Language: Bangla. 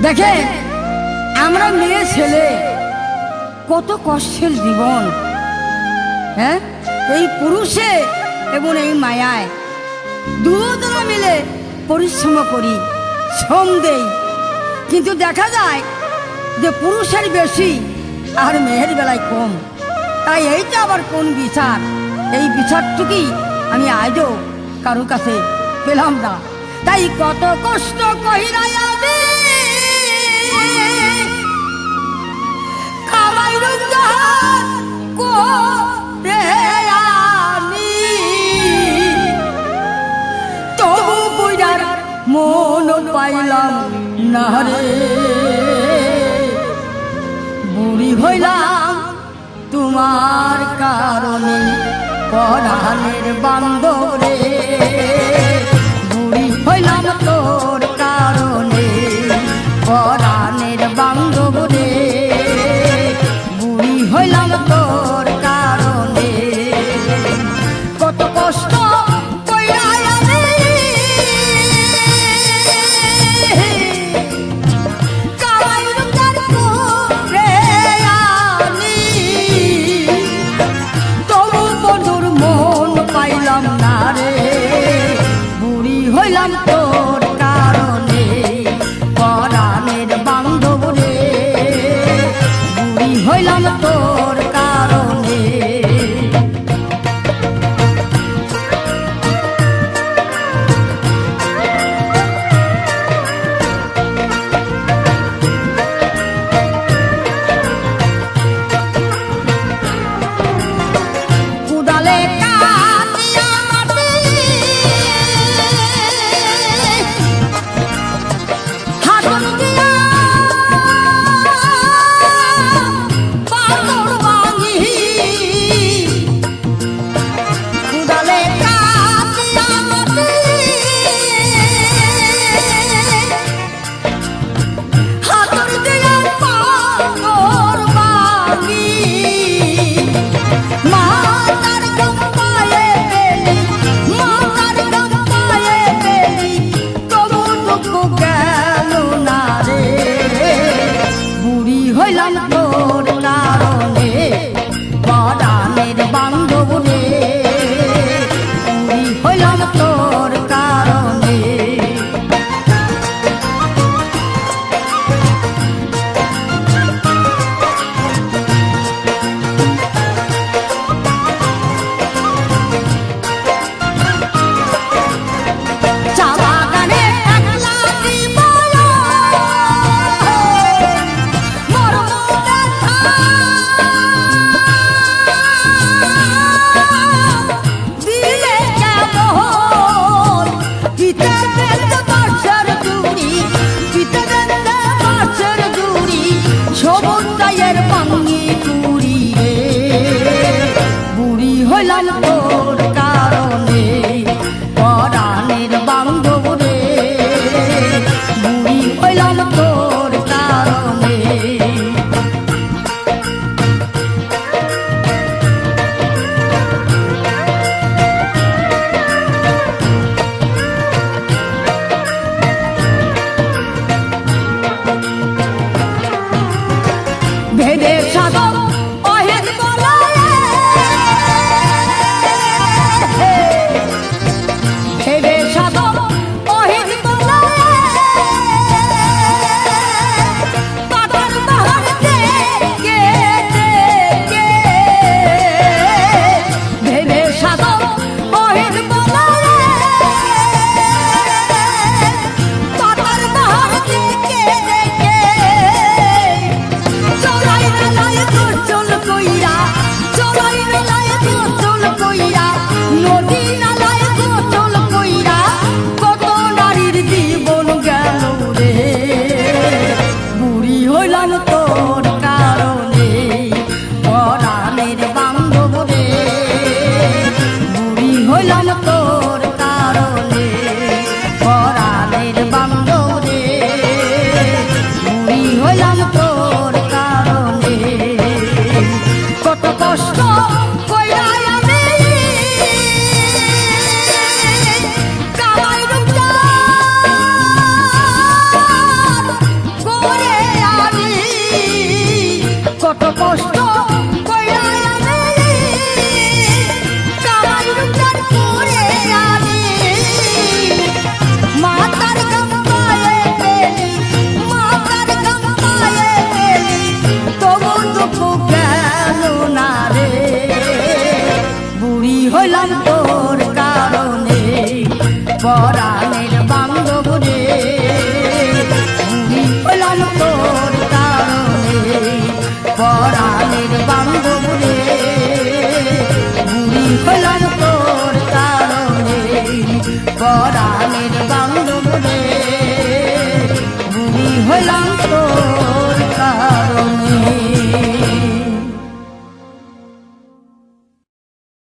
দেখে আমরা মেয়ে ছেলে কত কষ্টের জীবন, হ্যাঁ, এই পুরুষে এবং এই মায়ায় দুজনে মিলে পরিশ্রম করি, শ্রম দেই, কিন্তু দেখা যায় যে পুরুষের বেশি আর মেয়ের বেলায় কম। তাই এইটা আবার কোন বিচার? এই বিচারটুকুই আমি আজও কারো কাছে পেলাম না। তাই কত কষ্ট কহিরাই আমি কামাই রোজগার করে আনি, তবু বুইড়ার মন পাইলাম না রে। বুড়ি হইলাম তোমার কারণে পরাণের বান্ধব রে, বুড়ি হইলাম তোর কারণে পরাণের বান্ধব রে, বুড়ি হইলাম তোর কারণে। কত কষ্ট হইলাম তোর কারণে পরাণের বান্ধব রে, বুড়ি হইলাম তোর কারণে। কুদালে ধরা